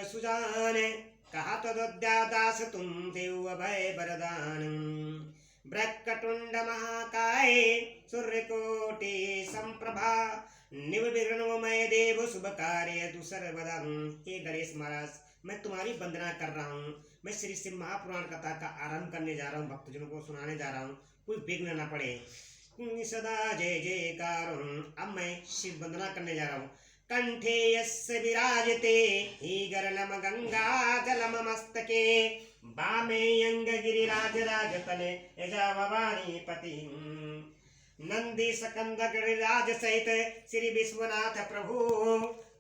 सुजान कहा तदोद्यादास तुम देव अभय वरदान ब्रह्मटुंड महाकाय सूर्यकोटि संप्रभा निर्विघ्नमय देव शुभ कार्य तु सर्वदा। हे गणेश महाराज, मैं तुम्हारी वंदना कर रहा हूँ। मैं श्री शिव महापुराण कथा का आरंभ करने जा रहा हूँ, भक्तजनों को सुनाने जा रहा हूँ, कोई विघ्न न पड़े। सदा जय जयकार। अब मैं शिव वंदना करने जा रहा हूँ। कंठे यस्य विराजते ही गरलम गंगा जलम मस्तके बामे यंग गिरिराज राजतने यजा भवानी पति नंदी सकंद गिरिराज सहित श्री विश्वनाथ प्रभु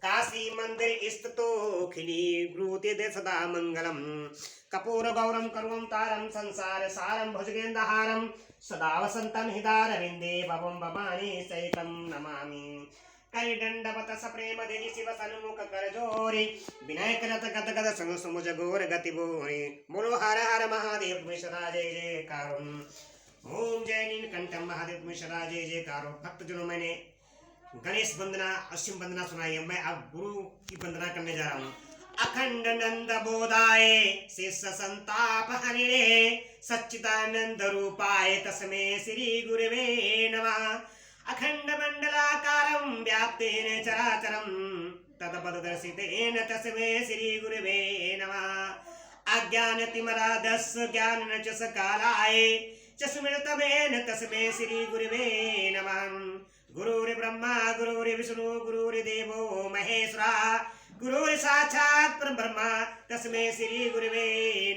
काशी मंदिर स्थितो खिली ब्रूते दे सदा मंगलम कपूर गौरम करुणं तारम संसार सारम भुजगेंद्रहारम सदा वसंतम हृदय विंदे भवम भवानी सहितम नमामि कई दंडवत सप्रेम देहि शिव सन्मुख कर जोरी विनय करत गद गद संग समुझ घोर गति बोरी बोलो हर हर महादेव मिश्रा जय जयकार। ओम जय नीलकंठम महादेव मिश्रा जय जयकार। भक्तजनों, मैंने गणेश वंदना अश्विन वंदना सुनाई है, मैं अब गुरु की वंदना करने जा रहा हूँ। अखंड नंद बोधाय शेष संताप हरिणे सच्चिदानंद रूपाय तस्मै श्री गुरुवे नमः। अखंड मंडलाकारं व्याप्तेन चराचरं तदपदर्शितेन तस्मै श्री गुरुवे नमः। अज्ञानतिमिरान्धस्य ज्ञानञ्जसकालाय चस्मृतमेन तस्मै श्री गुरुवे नमः। गुरुर्ब्रह्मा गुरुर्विष्णु गुरुर्देवो महेश्वरः गुरुर्साक्षात् परब्रह्म तस्मै श्री गुरुवे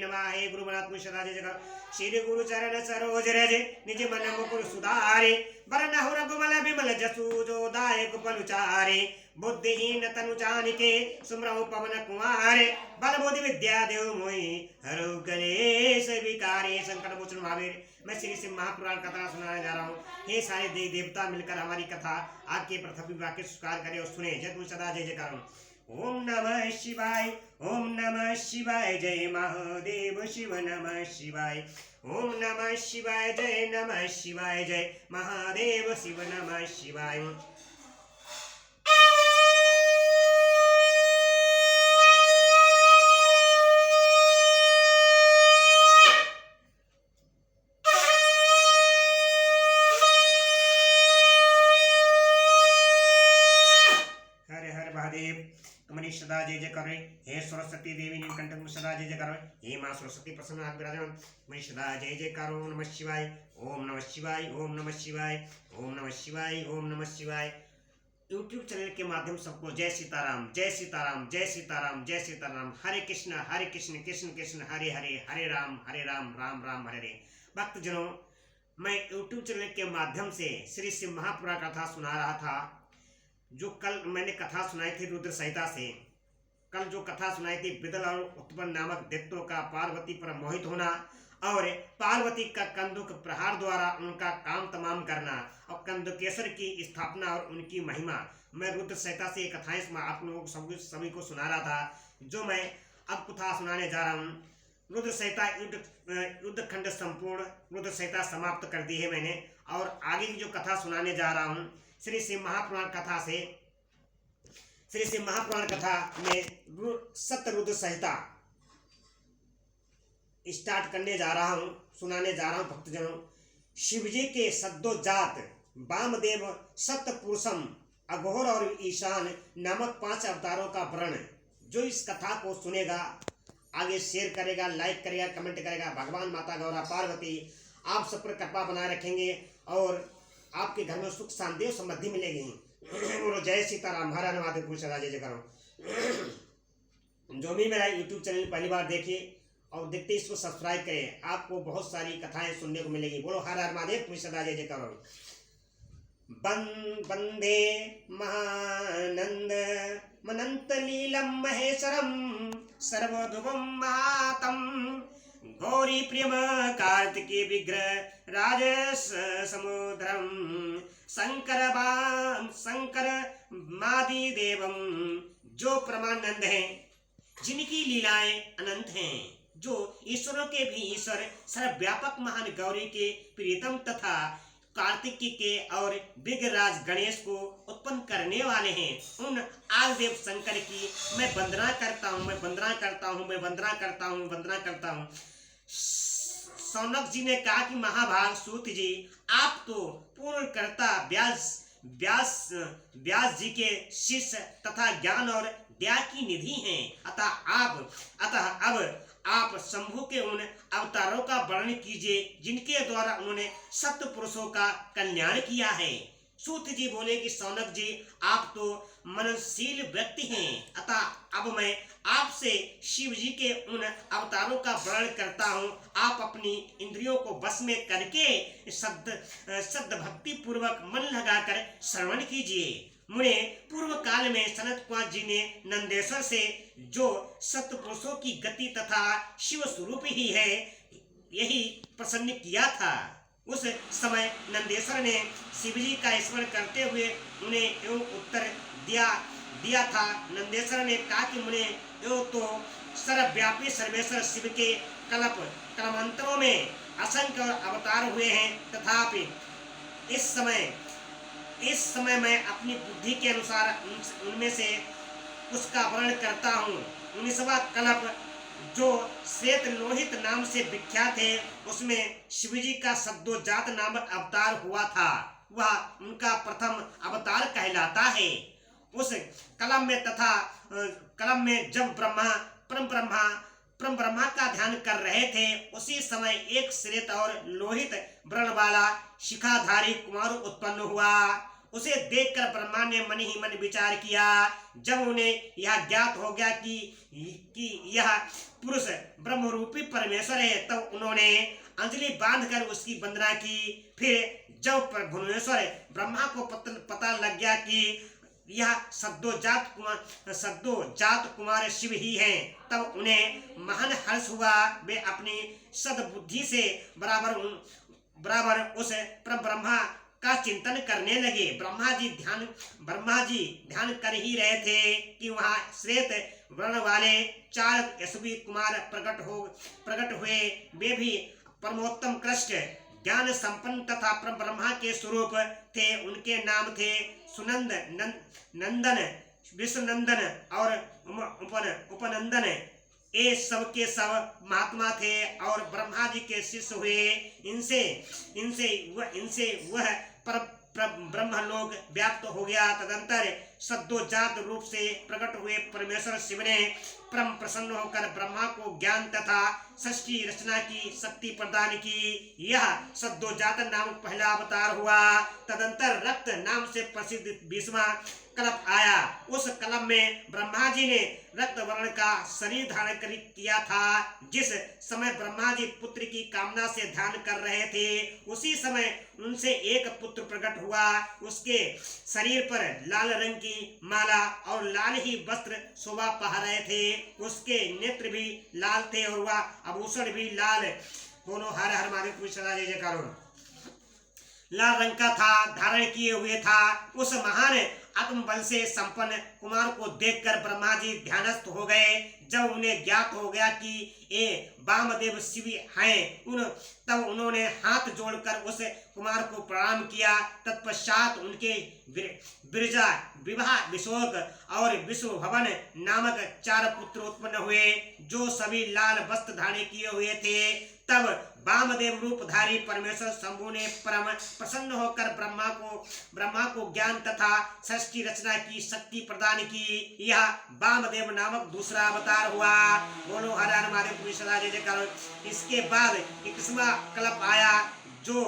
नमः। हे गुरुनाथ मिश्रा जय जगत श्री गुरु चरण सरोज रज निज मन मुकुर सुधारे वरन रघुमल विमल जसु जो दायक पलुचारे बुद्धिहीन तनु जानिके सुमरौ पवन कुमार बल बुद्धि विद्या देव मोहि हरौ कलेश विकारे संकट मोचन महावीर। मैं श्री शिव महापुराण कथा सुनाने जा रहा हूँ। हे सारे देव देवता मिलकर हमारी कथा आपके पृथ्वी वाक्य स्वीकार करें और सुने। जय तुम सदा जय जयकार। ओम नमः शिवाय ओम नमः शिवाय जय महादेव शिव नमः शिवाय ओम नमः शिवाय जय नमः शिवाय जय महादेव शिव नमः शिवाय। हरे हर महादेव तुम्हारी सदा जय जय करे। हे सरस्वती देवी नीलकंठ सदा जय जय करो। हे माँ सरस्वती प्रसन्न हाथ विराजमान मैं सदा जय जय करो। नमः शिवाय ओम नमः शिवाय ओम नमः शिवाय ओम नमः शिवाय ओम नमः शिवाय। यूट्यूब चैनल के माध्यम सबको जय सीताराम जय सीताराम जय सीताराम जय सीताराम। हरे कृष्ण कृष्ण कृष्ण हरे हरे हरे राम राम राम हरे हरे। भक्तजनों, मैं यूट्यूब चैनल के माध्यम से श्री शिव महापुराण कथा सुना रहा था। जो कल मैंने कथा सुनाई थी रुद्र संहिता से, कल जो कथा सुनाई थी विदल और उत्पन्न नामक दैत्यों का पार्वती पर मोहित होना और पार्वती का कंदुक प्रहार द्वारा उनका काम तमाम करना और कंदुकेश्वर की स्थापना और उनकी महिमा, मैं रुद्र संहिता से कथाएं आप लोगों को सभी को सुना रहा था। जो मैं अब कथा सुनाने जा रहा हूँ। रुद्र संहिता युद्ध खंड संपूर्ण रुद्र संहिता समाप्त कर दी है मैंने, और आगे की जो कथा सुनाने जा रहा हूँ श्री शिव महापुराण कथा से, श्री शिव महापुराण कथा में सतरुद्र संहिता स्टार्ट करने जा रहा हूँ, सुनाने जा रहा हूँ। भक्तजनों, शिवजी के सद्योजात वामदेव सतपुरुषम अघोर और ईशान नामक 5 अवतारों का वर्णन, जो इस कथा को सुनेगा आगे शेयर करेगा, लाइक करेगा, कमेंट करेगा, भगवान माता गौरा पार्वती आप सब पर कृपा बनाए रखेंगे और आपके घर में सुख शांति और समृद्धि मिलेगी। बोलो जय सीताराम हर हर महादेव सदा जय जय करो। जो भी मेरा यूट्यूब चैनल पहली बार देखिए और देखते इसको सब्सक्राइब करें, आपको बहुत सारी कथाएं सुनने को मिलेगी। बोलो हर हर महादेव सदा जय जय करो। वंदे महानंद मनंत लीलम महेश्वरम सर्वधुवम महातम गौरी प्रियम कार्तिकी विग्रह राजस समुद्रम शंकर मादि देवम, जो परमानंद हैं, जिनकी लीलाएं अनंत हैं, जो ईश्वरों के भी ईश्वर सर्वव्यापक महान गौरी के प्रियतम तथा कार्तिकी के और विघ्नराज गणेश को उत्पन्न करने वाले हैं। उन आदिदेव शंकर की मैं वंदना करता हूँ, मैं वंदना करता हूँ, मैं वंदना करता हूँ, वंदना करता हूँ। शौनक जी ने कहा कि महाभाग सूत जी, आप तो पूर्णकर्ता व्यास जी के शिष्य तथा ज्ञान और दया की निधि हैं। अतः अब आप शंभु के उन अवतारों का वर्णन कीजिए जिनके द्वारा उन्होंने सप्त पुरुषों का कल्याण किया है। सूत जी बोले कि शौनक जी, आप तो मननशील व्यक्ति हैं, अतः अब मैं आपसे शिव जी के उन अवतारों का वर्णन करता हूँ। आप अपनी इंद्रियों को वश में करके शब्द भक्ति पूर्वक मन लगाकर श्रवण कीजिए। मुने, पूर्व काल में सनत कुमार जी ने नंदेश्वर से जो सत्पुरुषों की गति तथा शिव स्वरूप ही है यही प्रसन्न किया था। उस समय नंदेश्वर ने शिवजी का स्मरण करते हुए उन्हें एवं उत्तर दिया था। नंदेश्वर ने कहा कि मुने, यो तो सर्वव्यापी सर्वेश्वर शिव के कलमांतरों में असंख्य अवतार हुए हैं, तथापि इस समय मैं अपनी बुद्धि के अनुसार उनमें से उसका वर्णन करता हूँ। 19वां कल्प जो श्वेत लोहित नाम से विख्यात है, उसमें शिवजी का सद्योजात नामक अवतार हुआ था। वह उनका प्रथम अवतार कहलाता है। उस कलम में जब परम ब्रह्मा का ध्यान कर रहे थे, उसी समय एक श्वेत और लोहित वर्ण वाला शिखाधारी कुमार उत्पन्न हुआ। उसे देखकर ब्रह्मा ने मन ही मन विचार किया। जब उन्हें यह ज्ञात हो गया कि यह पुरुष ब्रह्मरूपी परमेश्वर है, तब उन्होंने अंजलि बांधकर उसकी वंदना की। फिर जब भुवनेश्वर ब्रह्मा को पता लग गया कि यह सद्योजात कुमार शिव ही हैं, तब उन्हें महान हर्ष हुआ। वे अपनी सद्बुद्धि से बराबर उस ब्रह्मा का चिंतन करने लगे। ब्रह्मा जी ध्यान कर ही रहे थे कि वहां श्वेत वर्ण वाले 4 यशस्वी कुमार प्रकट हुए। वे भी परमोत्तम कृष्ण ज्ञान संपन्न तथा ब्रह्मा के स्वरूप थे। उनके नाम थे सुनंद, नंदन, विष्णुनंदन और उपनंदन। ये सब के सब महात्मा थे और ब्रह्मा जी के शिष्य हुए। इनसे वह ब्रह्मलोक व्याप्त हो गया। तदंतर सद्योजात रूप से प्रकट हुए परमेश्वर शिव ने परम प्रसन्न होकर ब्रह्मा को ज्ञान तथा सृष्टि रचना की शक्ति प्रदान की। यह सद्योजात नामक पहला अवतार हुआ। तदंतर रक्त नाम से प्रसिद्ध 20वां कल्प आया। उस कल्प में ब्रह्मा जी ने रक्त वर्ण का शरीर धारण किया था। जिस समय ब्रह्मा जी पुत्र की कामना से ध्यान कर रहे थे, उसी समय उनसे एक पुत्र प्रकट हुआ। उसके शरीर पर लाल रंग की माला और लाल ही वस्त्र शोभा पा रहे थे। उसके नेत्र भी लाल थे और वह आभूषण भी लाल। बोलो हर हर महादेव की सदा जय जयकार। लाल रंग का था, धारण किए हुए था। उस महान आत्म बल से संपन्न कुमार को देखकर ब्रह्मा जी ध्यानस्थ हो गए। जब उन्हें ज्ञात हो गया कि ये वामदेव शिव हैं, तब उन्होंने हाथ जोड़कर उस कुमार को प्रणाम किया। तत्पश्चात उनके बिरजा, विवाह, विशोक और विश्वभवन नामक 4 पुत्र उत्पन्न हुए, जो सभी लाल वस्त्र धारण किए हुए थे। तब वामदेव रूपधारी परमेश्वर शंभु ने परम प्रसन्न होकर ब्रह्मा को ज्ञान तथा सृष्टि रचना की शक्ति प्रदान की। यह वामदेव नामक दूसरा अवतार हुआ। बोलो हर हर महादेव की सदा जय जयकार। इसके बाद 21वां कल्प आया, जो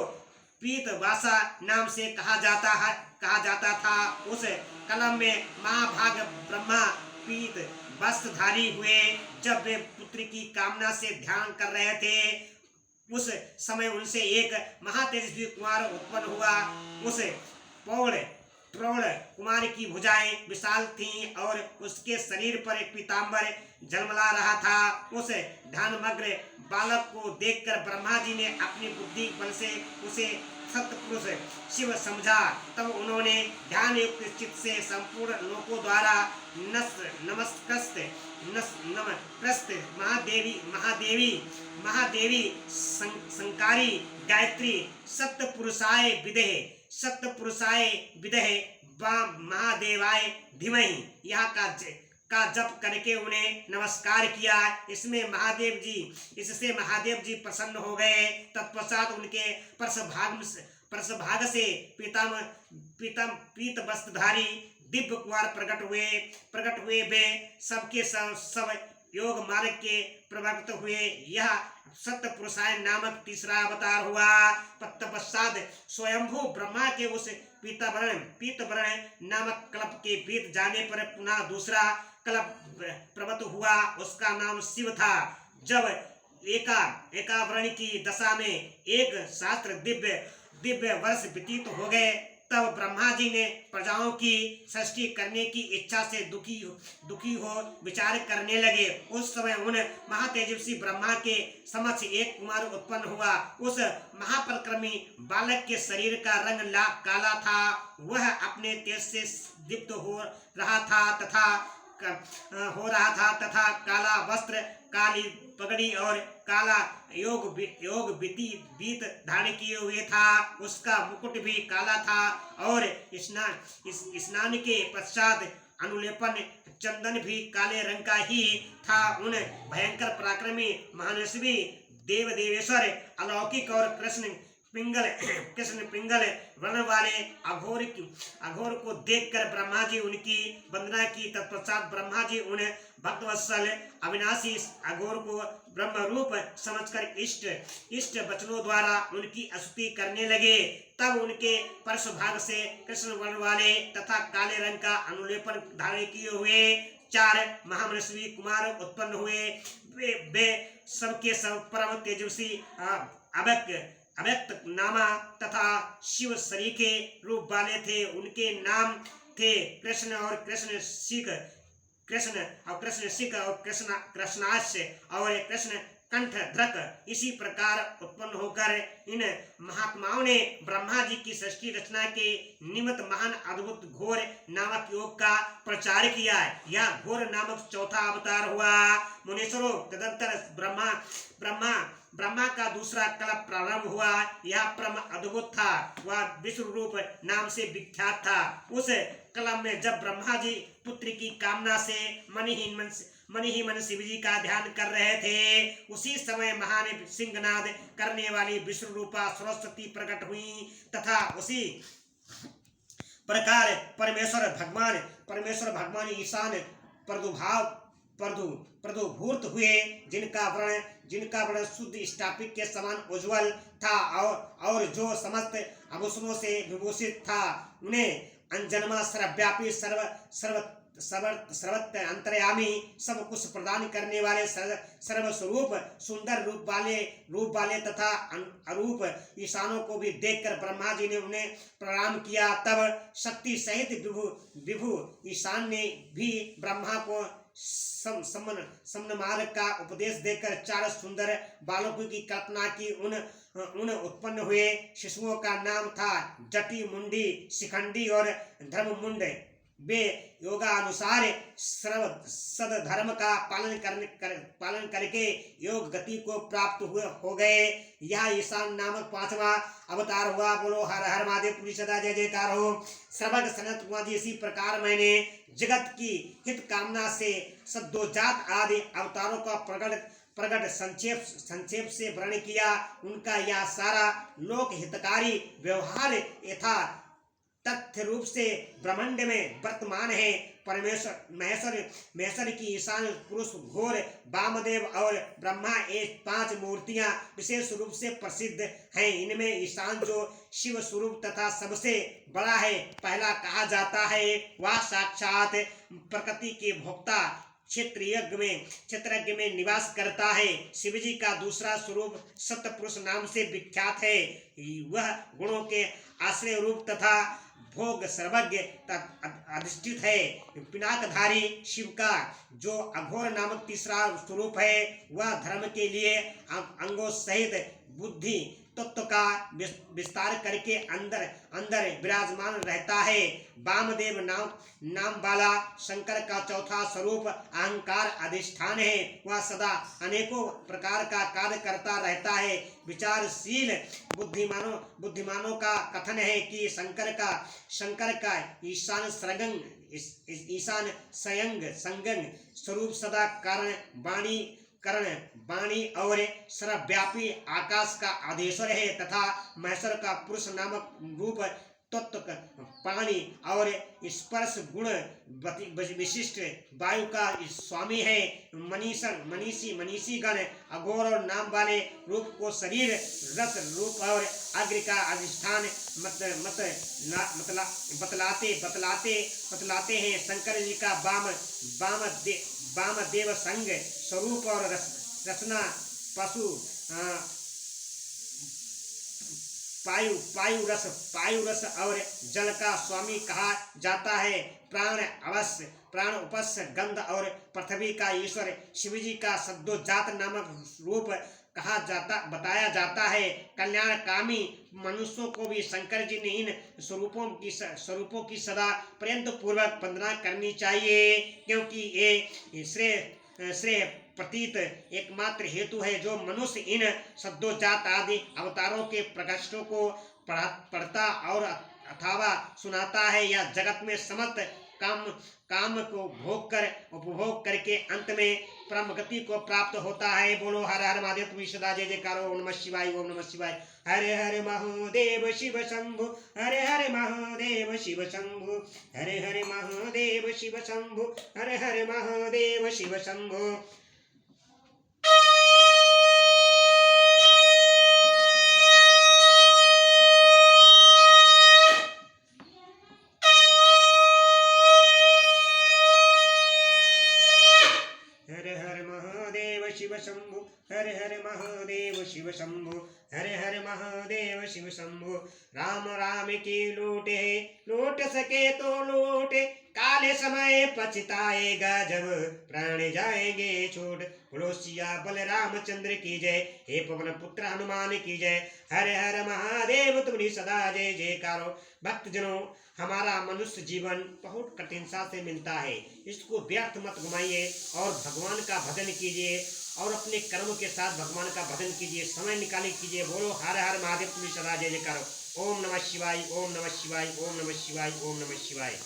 पीतवासा नाम से कहा जाता था। उस कल्प में महाभाग ब्रह्मा पीत वस्त्रधारी हुए। जब वे पुत्र की कामना से ध्यान कर रहे थे, उस समय उनसे एक महातेजस्वी कुमार उत्पन्न हुआ। उस प्रौढ़ कुमार की भुजाएं विशाल थीं और उसके शरीर पर एक पीतांबर झलमला रहा था। उस ध्यानमग्न बालक को देखकर ब्रह्मा जी ने अपनी बुद्धि बल से उसे सत्पुरुष शिव समझा। तब उन्होंने ध्यान युक्त चित्त से संपूर्ण लोकों द्वारा नमस्कृत महादेवी संकारी गायत्री सत्पुरुषाय विदहे महादेवाय धीमहि यहाँ का जप करके उन्हें नमस्कार किया। इससे महादेव जी प्रसन्न हो गए। तत्पश्चात उनके परसभाग से पीत वस्त्रधारी दिव्य कुमार प्रकट हुए वे सबके सब योग मार्ग के प्रवर्तक हुए। यह सत्पुरुषाय नामक तीसरा अवतार हुआ। तत्पश्चात स्वयंभू ब्रह्मा के उस पीतवर्ण नामक कल्प के बीत जाने पर पुनः दूसरा कल्प प्रवत हुआ। उसका नाम शिव था। जब एकावरण की दशा में 1 सहस्त्र दिव्य वर्ष व्यतीत हो गए, तब ब्रह्मा जी ने प्रजाओं की सृष्टि करने की इच्छा से दुखी हो विचार करने लगे। उस समय उन महातेजस्वी ब्रह्मा के समक्ष एक कुमार उत्पन्न हुआ। उस महापराक्रमी बालक के शरीर का रंग काला था। वह अपने तेज से दीप्त हो रहा था काला वस्त्र, काली पगड़ी और काला योग बीत धारण किए हुए था। उसका मुकुट भी काला था और स्नान के पश्चात अनुलेपन चंदन भी काले रंग का ही था। उन भयंकर पराक्रमी महानस्वी देवेश्वर अलौकिक और कृष्ण पिंगल वर्ण वाले अघोर को देखकर ब्रह्मा जी उनकी वंदना की। तत्पश्चात ब्रह्मा जी उन भक्तवत्सल अविनाशी अघोर को ब्रह्म रूप समझकर इष्ट वचनों द्वारा उनकी स्तुति करने लगे। तब उनके परसभाग से कृष्ण वर्ण वाले तथा काले रंग का अनुलेपन धारण किए हुए 4 महामनस्वी कुमार उत्पन्न हुए। वे सबके सब परम तेजस्वी अव्यक्त नामा तथा शिव सरीखे रूप वाले थे। उनके नाम थे कृष्ण और कृष्णाश और कृष्ण कंठधृक। इसी प्रकार उत्पन्न होकर इन महात्माओं ने ब्रह्मा जी की सृष्टि रचना के निमित्त महान अद्भुत घोर नामक योग का प्रचार किया। यह घोर नामक चौथा अवतार हुआ। मुनीश्वरों, तदंतर ब्रह्मा का दूसरा कल्प प्रारंभ हुआ। यह परम अद्भुत था। वह विश्व रूप नाम से विख्यात था। उस कल्प में जब ब्रह्मा जी पुत्र की कामना से मन ही मन शिव जी का ध्यान कर रहे थे, उसी समय महान सिंहनाद करने वाली विश्व रूपा सरस्वती प्रकट हुई तथा उसी प्रकार परमेश्वर भगवान ईशान प्रदुभूत हुए, जिनका वर्ण शुद्ध स्टापिक के समान उज्जवल था और जो समस्त आभूषणों से विभूषित था। उन्हें अंजनमा सर्वव्यापी सर्वत्र अंतर्यामी सब कुछ प्रदान करने वाले सर्वस्वरूप सुंदर रूप वाले तथा अरूप ईशानों को भी देखकर ब्रह्मा जी ने उन्हें प्रणाम किया। तब शक्ति सहित विभु ईशान ने भी ब्रह्मा को समन मार्ग का उपदेश देकर 4 सुंदर बालकों की कल्पना की। उन उत्पन्न हुए शिशुओं का नाम था जटी, मुंडी, शिखंडी और धर्ममुंड। वे योगानुसार सदधर्म का पालन करके योग गति को प्राप्त हो गए। यह ईशान नामक 5वां अवतार हुआ। बोलो हर हर महादेव, पूरी सदा जय जयकार हो। सर्वज्ञ सनत कुमार जी, इसी प्रकार मैंने जगत की हित कामना से सद्योजात आदि अवतारों का प्रकट संक्षेप से वर्णन किया। उनका यह सारा लोक हितकारी व्यवहार यथा तथ्य रूप से ब्रह्मांड में वर्तमान है। महेश्वर की ईशान पुरुष घोर वामदेव और ब्रह्मा, ये 5 मूर्तियां विशेष रूप से प्रसिद्ध हैं। इनमें ईशान जो शिव स्वरूप तथा सबसे बड़ा है, पहला कहा जाता है, वह साक्षात प्रकृति के भोक्ता क्षेत्रज्ञ में निवास करता है। शिवजी का दूसरा स्वरूप सप्तपुरुष नाम से विख्यात है। वह गुणों के आश्रय रूप तथा भोग सर्वज्ञ अधिष्ठित है। पिनाकधारी शिव का जो अघोर नामक तीसरा स्वरूप है, वह धर्म के लिए अंगों सहित बुद्धि तत्व का विस्तार करके अंदर अंदर विराजमान रहता है। वामदेव नाम वाला शंकर का चौथा स्वरूप अहंकार अधिष्ठान है। वह सदा अनेकों प्रकार का कार्य करता रहता है। विचारशील बुद्धिमानों का कथन है कि शंकर का ईशान संगंग स्वरूप सदा करण वाणी और सर्वव्यापी आकाश का आदेश्वर है तथा महेश्वर का पुरुष नामक रूप तत्व पानी और स्पर्श गुण विशिष्ट वायु का स्वामी है। मनीषी गण अघोर और नाम वाले रूप को शरीर रस रूप और अग्नि का अधिष्ठान बतलाते हैं। शंकर जी का वामदेव संग स्वरूप और रचना पशु पायु रस और जल का स्वामी कहा जाता है। प्राण उपस्य गंध और पृथ्वी का ईश्वर शिवजी का सद्योजात नामक रूप बताया जाता है। कल्याणकामी मनुष्यों को भी शंकर जी ने इन स्वरूपों की सदा पर्यंत पूर्वक वंदना करनी चाहिए, क्योंकि ये श्रेय प्रतीत एकमात्र हेतु है जो मनुष्य इन सद्योजात आदि अवतारों के प्रकाशों को पढ़ता और अथवा सुनाता है। या जगत में समस्त काम को उपभोग करके अंत में परम गति को प्राप्त होता है। बोलो हर हर महादेव। तुम्हें सदा जय जयकार। ओम नमः शिवाय। ओम नमः शिवाय। हरे हरे महादेव शिव शंभु। हरे हरे महादेव शिव शंभु। हरे हरे महादेव शिव शंभु। हरे हरे महादेव शिव शंभु। शिव शंभु। हरे हरे महादेव शिव शंभु। हरे हरे महादेव शिव शंभु। राम राम की लूट सके तो लूटे, काले समय पछताएगा जब प्राण जाएंगे छूट। बोलो सिया बलरामचंद्र की जय। हे पवन पुत्र हनुमान की जय। हरे हरे महादेव। तुम्हारी सदा जय जयकारो। भक्तजनों, हमारा मनुष्य जीवन बहुत कठिनता से मिलता है। इसको व्यर्थ मत घुमाइए और भगवान का भजन कीजिए और अपने कर्म के साथ भगवान का भजन कीजिए। समय निकाली कीजिए। बोलो हर हर महादेव। तुम्हें सदा जय जयकारो। ओम नमः शिवाय। ओम नमः शिवाय। ओम नमः शिवाय। ओम नमः शिवाय।